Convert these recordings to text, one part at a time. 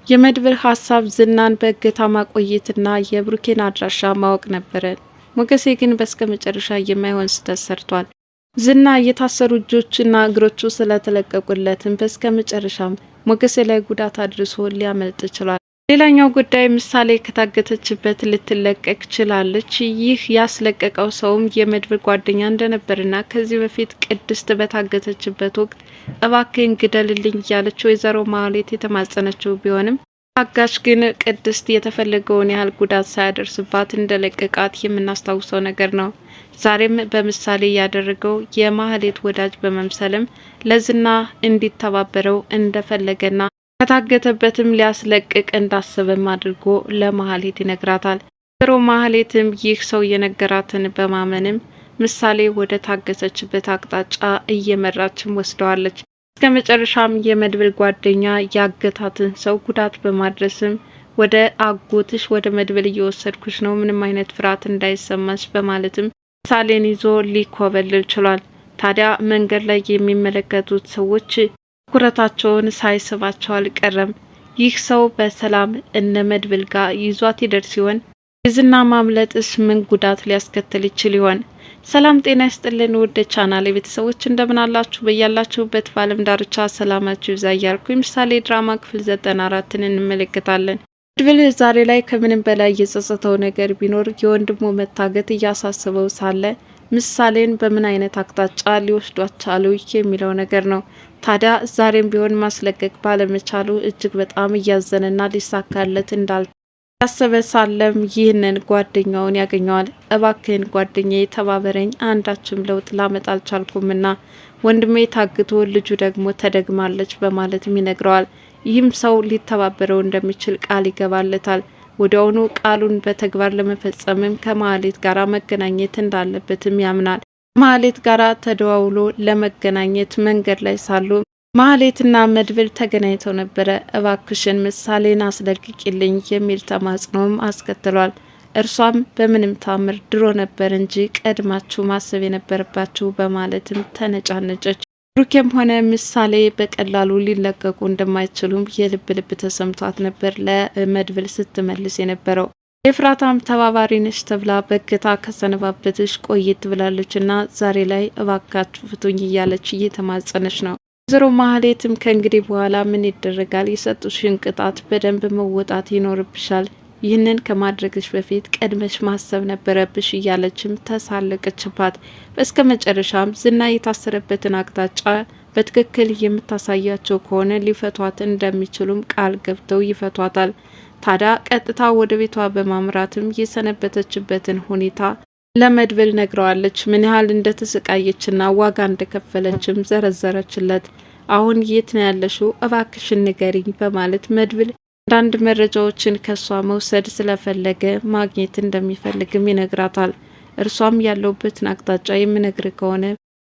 የመድብል ሀሳብ ዝናን በእገታ ማቆየትና የብሩኬን አድራሻ ማወቅ ነበረ። ሞገሴ ግን በስከ መጨረሻ የማይሆን ስህተት ሰርቷል። ዝና የታሰሩ እጆችና እግሮቹ ስለተለቀቁለትም በስከ መጨረሻም ሞገሴ ላይ ጉዳት አድርሶ ሊያመልጥ ችሏል። ሌላኛው ጉዳይ ምሳሌ ከታገተችበት ልትለቀቅ ችላለች። ይህ ያስለቀቀው ሰውም የመድብል ጓደኛ እንደነበርና ከዚህ በፊት ቅድስት በታገተችበት ወቅት እባክህን ግደልልኝ እያለች ወይዘሮ ማህሌት የተማጸነችው ቢሆንም ታጋሽ ግን ቅድስት የተፈለገውን ያህል ጉዳት ሳያደርስባት እንደለቀቃት የምናስታውሰው ነገር ነው። ዛሬም በምሳሌ ያደረገው የማህሌት ወዳጅ በመምሰልም ለዝና እንዲተባበረው እንደፈለገና ከታገተበትም ሊያስለቅቅ እንዳሰበም አድርጎ ለማህሌት ይነግራታል። ወይዘሮ ማህሌትም ይህ ሰው የነገራትን በማመንም ምሳሌ ወደ ታገተችበት አቅጣጫ እየመራችም ወስደዋለች። እስከ መጨረሻም የመድብል ጓደኛ ያገታትን ሰው ጉዳት በማድረስም ወደ አጎትሽ ወደ መድብል እየወሰድኩሽ ነው፣ ምንም አይነት ፍርሃት እንዳይሰማሽ በማለትም ምሳሌን ይዞ ሊኮበልል ችሏል። ታዲያ መንገድ ላይ የሚመለከቱት ሰዎች ትኩረታቸውን ሳይስባቸው አልቀረም። ይህ ሰው በሰላም እነ መድብል ጋር ይዟት ይደርስ ሲሆን የዝና ማምለጥስ ምን ጉዳት ሊያስከትል ይችል ይሆን? ሰላም ጤና ይስጥልን ውድ ቻናል ቤተሰቦች እንደምን አላችሁ? በያላችሁበት በዓለም ዳርቻ ሰላማችሁ ይብዛ እያልኩ ምሳሌ ድራማ ክፍል 94ን እንመለከታለን። መድብል ዛሬ ላይ ከምንም በላይ የጸጸተው ነገር ቢኖር የወንድሙ መታገት እያሳሰበው ሳለ ምሳሌን በምን አይነት አቅጣጫ ሊወስዷት ቻሉ የሚለው ነገር ነው። ታዲያ ዛሬም ቢሆን ማስለቀቅ ባለመቻሉ እጅግ በጣም እያዘነና ሊሳካለት ያሰበ ሳለም ይህንን ጓደኛውን ያገኘዋል። እባክህን ጓደኛዬ ተባበረኝ፣ አንዳችም ለውጥ ላመጣ አልቻልኩምና ወንድሜ ታግቶ ልጁ ደግሞ ተደግማለች በማለትም ይነግረዋል። ይህም ሰው ሊተባበረው እንደሚችል ቃል ይገባለታል። ወዲያውኑ ቃሉን በተግባር ለመፈጸምም ከማህሌት ጋር መገናኘት እንዳለበትም ያምናል። ማህሌት ጋር ተደዋውሎ ለመገናኘት መንገድ ላይ ሳሉ ማህሌትና መድብል ተገናኝተው ነበረ። እባክሽን ምሳሌን አስለቅቂልኝ የሚል ተማጽኖም አስከትሏል። እርሷም በምንም ታምር ድሮ ነበር እንጂ ቀድማችሁ ማሰብ የነበረባችሁ በማለትም ተነጫነጨች። ብሩኬም ሆነ ምሳሌ በቀላሉ ሊለቀቁ እንደማይችሉም የልብ ልብ ተሰምቷት ነበር ለመድብል ስትመልስ የነበረው። ኤፍራታም ተባባሪ ነች ተብላ በእገታ ከሰነባበትሽ ቆየት ብላለችና ዛሬ ላይ እባካችሁ ፍቱኝ እያለች እየተማጸነች ነው። ወይዘሮ ማህሌትም ከእንግዲህ በኋላ ምን ይደረጋል፣ የሰጡሽን ቅጣት በደንብ መወጣት ይኖርብሻል፣ ይህንን ከማድረግሽ በፊት ቀድመሽ ማሰብ ነበረብሽ እያለችም ተሳለቀችባት። በስከ መጨረሻም ዝና የታሰረበትን አቅጣጫ በትክክል የምታሳያቸው ከሆነ ሊፈቷት እንደሚችሉም ቃል ገብተው ይፈቷታል። ታዲያ ቀጥታ ወደ ቤቷ በማምራትም የሰነበተችበትን ሁኔታ ለመድብል ነግረዋለች። ምን ያህል እንደተሰቃየችና ዋጋ እንደከፈለችም ዘረዘረችለት። አሁን የት ነው ያለሽው? እባክሽን ንገሪኝ በማለት መድብል አንዳንድ መረጃዎችን ከሷ መውሰድ ስለፈለገ ማግኘት እንደሚፈልግም ይነግራታል። እርሷም ያለውበትን አቅጣጫ የምነግር ከሆነ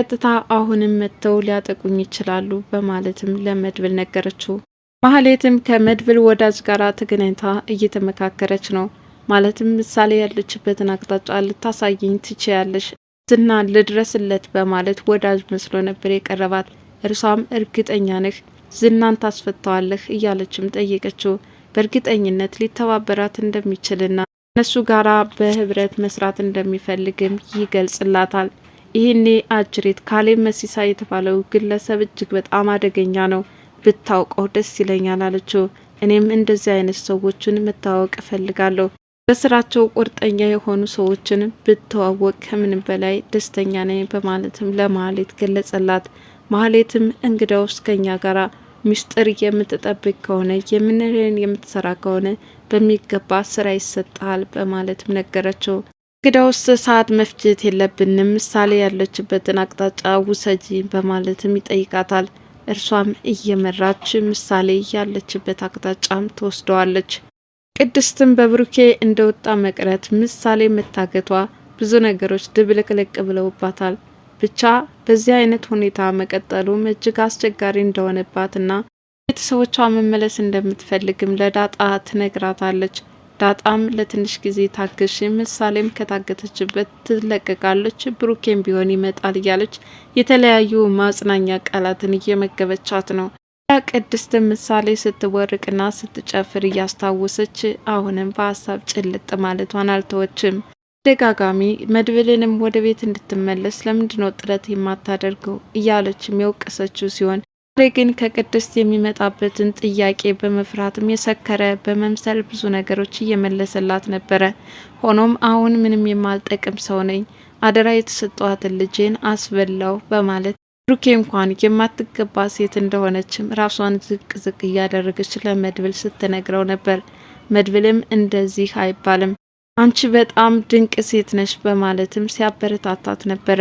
ቀጥታ አሁንም መጥተው ሊያጠቁኝ ይችላሉ በማለትም ለመድብል ነገረችው። ማህሌትም ከመድብል ወዳጅ ጋር ተገናኝታ እየተመካከረች ነው። ማለትም ምሳሌ ያለችበትን አቅጣጫ ልታሳየኝ ትችያለሽ፣ ዝና ልድረስለት በማለት ወዳጅ መስሎ ነበር የቀረባት። እርሷም እርግጠኛ ነህ ዝናን ታስፈታዋለህ እያለችም ጠየቀችው። በእርግጠኝነት ሊተባበራት እንደሚችልና እነሱ ጋራ በህብረት መስራት እንደሚፈልግም ይገልጽላታል። ይህኔ አጅሬት ካሌብ መሲሳ የተባለው ግለሰብ እጅግ በጣም አደገኛ ነው፣ ብታውቀው ደስ ይለኛል አለችው። እኔም እንደዚህ አይነት ሰዎችን መታወቅ እፈልጋለሁ፣ በስራቸው ቁርጠኛ የሆኑ ሰዎችን ብተዋወቅ ከምንም በላይ ደስተኛ ነኝ በማለትም ለማህሌት ገለጸላት። ማህሌትም እንግዳውስ ከኛ ጋራ ሚስጥር የምትጠብቅ ከሆነ የምንልን የምትሰራ ከሆነ በሚገባ ስራ ይሰጣል በማለትም ነገረችው። እንግዳውስ ሰዓት መፍጀት የለብንም፣ ምሳሌ ያለችበትን አቅጣጫ ውሰጂ በማለትም ይጠይቃታል። እርሷም እየመራች ምሳሌ ያለችበት አቅጣጫም ትወስደዋለች። ቅድስትም በብሩኬ እንደወጣ መቅረት ምሳሌ መታገቷ ብዙ ነገሮች ድብልቅልቅ ብለውባታል። ብቻ በዚህ አይነት ሁኔታ መቀጠሉም እጅግ አስቸጋሪ እንደሆነባትና ቤተሰቦቿ መመለስ እንደምትፈልግም ለዳጣ ትነግራታለች። ዳጣም ለትንሽ ጊዜ ታገሽ፣ ምሳሌም ከታገተችበት ትለቀቃለች፣ ብሩኬም ቢሆን ይመጣል እያለች የተለያዩ ማጽናኛ ቃላትን እየመገበቻት ነው። ቅድስት ምሳሌ ስትወርቅና ስትጨፍር እያስታወሰች አሁንም በሀሳብ ጭልጥ ማለቷን አልተወችም። ደጋጋሚ መድብልንም ወደ ቤት እንድትመለስ ለምንድነው ጥረት የማታደርገው እያለችም የወቀሰችው ሲሆን ግን ከቅድስት የሚመጣበትን ጥያቄ በመፍራትም የሰከረ በመምሰል ብዙ ነገሮች እየመለሰላት ነበረ። ሆኖም አሁን ምንም የማልጠቅም ሰው ነኝ፣ አደራ የተሰጧትን ልጄን አስበላው በማለት ብሩኬ እንኳን የማትገባ ሴት እንደሆነችም ራሷን ዝቅ ዝቅ እያደረገች ለመድብል ስትነግረው ነበር። መድብልም እንደዚህ አይባልም፣ አንቺ በጣም ድንቅ ሴት ነሽ በማለትም ሲያበረታታት ነበረ።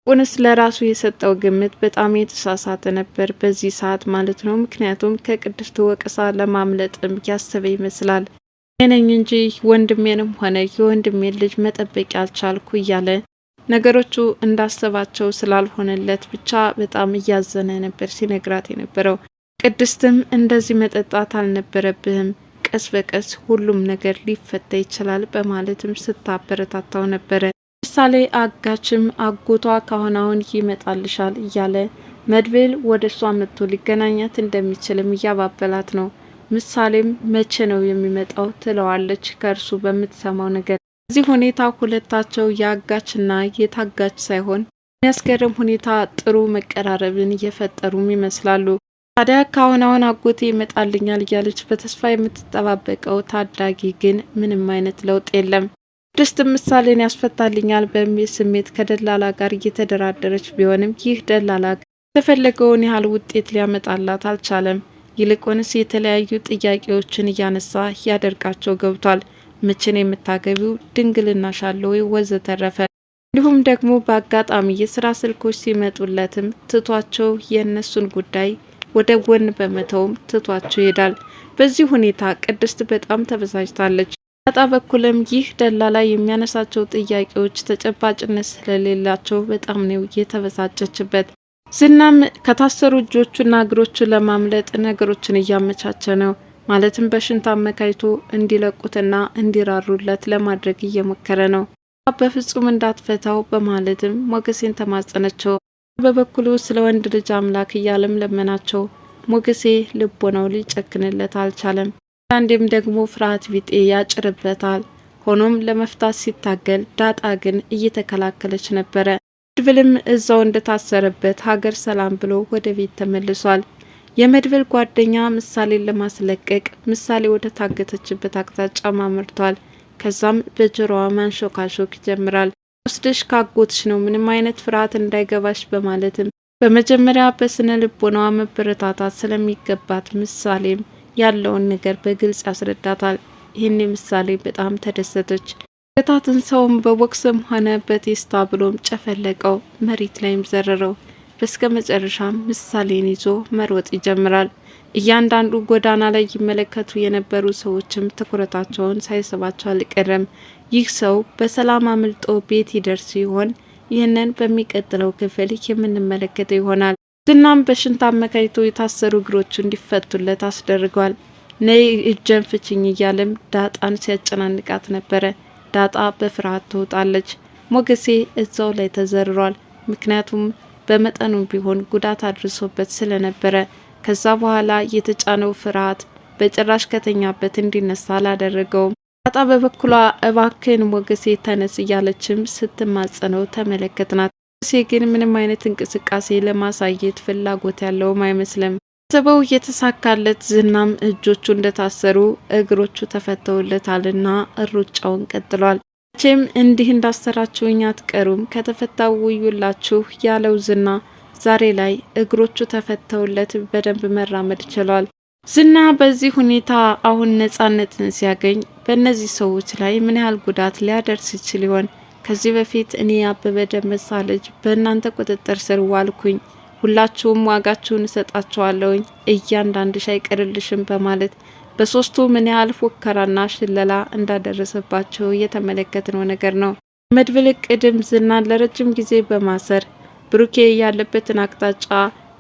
ቁንስ ለራሱ የሰጠው ግምት በጣም የተሳሳተ ነበር በዚህ ሰዓት ማለት ነው። ምክንያቱም ከቅድስት ወቀሳ ለማምለጥም ያሰበ ይመስላል። ነኝ እንጂ ወንድሜንም ሆነ የወንድሜን ልጅ መጠበቅ ያልቻልኩ እያለ ነገሮቹ እንዳሰባቸው ስላልሆነለት ብቻ በጣም እያዘነ ነበር ሲነግራት የነበረው። ቅድስትም እንደዚህ መጠጣት አልነበረብህም፣ ቀስ በቀስ ሁሉም ነገር ሊፈታ ይችላል በማለትም ስታበረታታው ነበረ። ምሳሌ አጋችም አጎቷ ካሁን አሁን ይመጣልሻል እያለ መድብል ወደ እሷ መጥቶ ሊገናኛት እንደሚችልም እያባበላት ነው። ምሳሌም መቼ ነው የሚመጣው ትለዋለች ከእርሱ በምትሰማው ነገር። በዚህ ሁኔታ ሁለታቸው የአጋችና የታጋች ሳይሆን የሚያስገርም ሁኔታ ጥሩ መቀራረብን እየፈጠሩም ይመስላሉ። ታዲያ ካሁን አሁን አጎቴ ይመጣልኛል እያለች በተስፋ የምትጠባበቀው ታዳጊ ግን ምንም አይነት ለውጥ የለም። ቅድስት ምሳሌን ያስፈታልኛል በሚል ስሜት ከደላላ ጋር እየተደራደረች ቢሆንም ይህ ደላላ የተፈለገውን ያህል ውጤት ሊያመጣላት አልቻለም። ይልቁንስ የተለያዩ ጥያቄዎችን እያነሳ ያደርጋቸው ገብቷል። መቼን የምታገቢው፣ ድንግልናሽ አለ ወይ ወዘተረፈ። እንዲሁም ደግሞ በአጋጣሚ የስራ ስልኮች ሲመጡለትም ትቷቸው የእነሱን ጉዳይ ወደ ጎን በመተውም ትቷቸው ይሄዳል። በዚህ ሁኔታ ቅድስት በጣም ተበሳጭታለች። ዳጣ በኩልም ይህ ደላላ የሚያነሳቸው ጥያቄዎች ተጨባጭነት ስለሌላቸው በጣም ነው የተበሳጨችበት። ዝናም ከታሰሩ እጆቹና እግሮቹ ለማምለጥ ነገሮችን እያመቻቸ ነው። ማለትም በሽንት አመካይቶ እንዲለቁትና እንዲራሩለት ለማድረግ እየሞከረ ነው። በፍጹም እንዳትፈታው በማለትም ሞገሴን ተማጸነችው። በበኩሉ ስለ ወንድ ልጅ አምላክ እያለም ለመናቸው። ሞገሴ ልቦናው ሊጨክንለት አልቻለም። አንዴም ደግሞ ፍርሃት ቢጤ ያጭርበታል። ሆኖም ለመፍታት ሲታገል ዳጣ ግን እየተከላከለች ነበረ። መድብልም እዛው እንደታሰረበት ሀገር ሰላም ብሎ ወደ ቤት ተመልሷል። የመድብል ጓደኛ ምሳሌን ለማስለቀቅ ምሳሌ ወደ ታገተችበት አቅጣጫ ማመርቷል። ከዛም በጆሮዋ ማንሾካሾክ ይጀምራል። ወስደሽ ካጎትሽ ነው፣ ምንም አይነት ፍርሃት እንዳይገባሽ በማለትም በመጀመሪያ በስነ ልቦናዋ መበረታታት ስለሚገባት ምሳሌም ያለውን ነገር በግልጽ ያስረዳታል። ይህን ምሳሌ በጣም ተደሰተች። ገታትን ሰውም በቦክስም ሆነ በቴስታ ብሎም ጨፈለቀው፣ መሬት ላይም ዘረረው። በስከ መጨረሻም ምሳሌን ይዞ መሮጥ ይጀምራል። እያንዳንዱ ጎዳና ላይ ይመለከቱ የነበሩ ሰዎችም ትኩረታቸውን ሳይስባቸው አልቀረም። ይህ ሰው በሰላም አምልጦ ቤት ይደርስ ሲሆን ይህንን በሚቀጥለው ክፍል የምንመለከተው ይሆናል። ዝናም በሽንት አመካይቶ የታሰሩ እግሮቹ እንዲፈቱለት አስደርጓል። ነይ እጀን ፍችኝ እያለም ዳጣን ሲያጨናንቃት ነበረ። ዳጣ በፍርሃት ትወጣለች። ሞገሴ እዛው ላይ ተዘርሯል። ምክንያቱም በመጠኑም ቢሆን ጉዳት አድርሶበት ስለነበረ ከዛ በኋላ የተጫነው ፍርሃት በጭራሽ ከተኛበት እንዲነሳ አላደረገውም። ዳጣ በበኩሏ እባክን ሞገሴ ተነስ እያለችም ስትማጸነው ተመለከትናት። ሞገሴ ግን ምንም አይነት እንቅስቃሴ ለማሳየት ፍላጎት ያለውም አይመስልም። ሰበው የተሳካለት ዝናም እጆቹ እንደታሰሩ እግሮቹ ተፈተውለታልና ሩጫውን ቀጥሏል። መቼም እንዲህ እንዳሰራችሁኝ አትቀሩም፣ ከተፈታው ውዩላችሁ ያለው ዝና ዛሬ ላይ እግሮቹ ተፈተውለት በደንብ መራመድ ችሏል። ዝና በዚህ ሁኔታ አሁን ነጻነትን ሲያገኝ በእነዚህ ሰዎች ላይ ምን ያህል ጉዳት ሊያደርስ ይችል ይሆን? ከዚህ በፊት እኔ አበበ ደመሳ ልጅ በእናንተ ቁጥጥር ስር ዋልኩኝ፣ ሁላችሁም ዋጋችሁን እሰጣችኋለሁኝ፣ እያንዳንድሽ አይቀርልሽም በማለት በሶስቱ ምን ያህል ፉከራና ሽለላ እንዳደረሰባቸው የተመለከትነው ነገር ነው። መድብል ቅድም ዝናን ለረጅም ጊዜ በማሰር ብሩኬ ያለበትን አቅጣጫ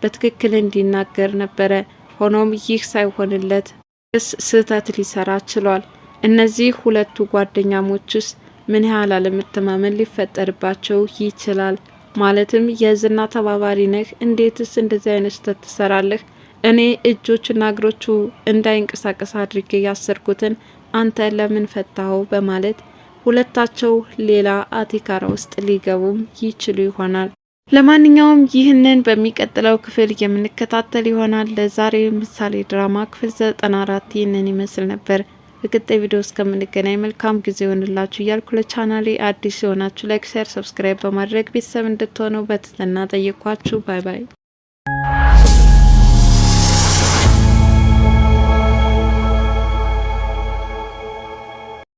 በትክክል እንዲናገር ነበረ። ሆኖም ይህ ሳይሆንለት ስህተት ሊሰራ ችሏል። እነዚህ ሁለቱ ጓደኛሞችስ ምን ያህል አለመተማመን ሊፈጠርባቸው ይችላል? ማለትም የዝና ተባባሪ ነህ፣ እንዴትስ እንደዚህ አይነት ስህተት ትሰራለህ? እኔ እጆችና እግሮቹ እንዳይንቀሳቀስ አድርጌ ያሰርኩትን አንተ ለምን ፈታኸው በማለት ሁለታቸው ሌላ አቲካራ ውስጥ ሊገቡም ይችሉ ይሆናል። ለማንኛውም ይህንን በሚቀጥለው ክፍል የምንከታተል ይሆናል። ለዛሬ ምሳሌ ድራማ ክፍል 94 ይህንን ይመስል ነበር። በቀጣይ ቪዲዮ እስከምንገናኝ መልካም ጊዜ ይሆንላችሁ እያልኩ ለቻናሌ አዲስ የሆናችሁ ላይክ፣ ሼር፣ ሰብስክራይብ በማድረግ ቤተሰብ እንድትሆኑ በትህትና ጠየኳችሁ። ባይ ባይ።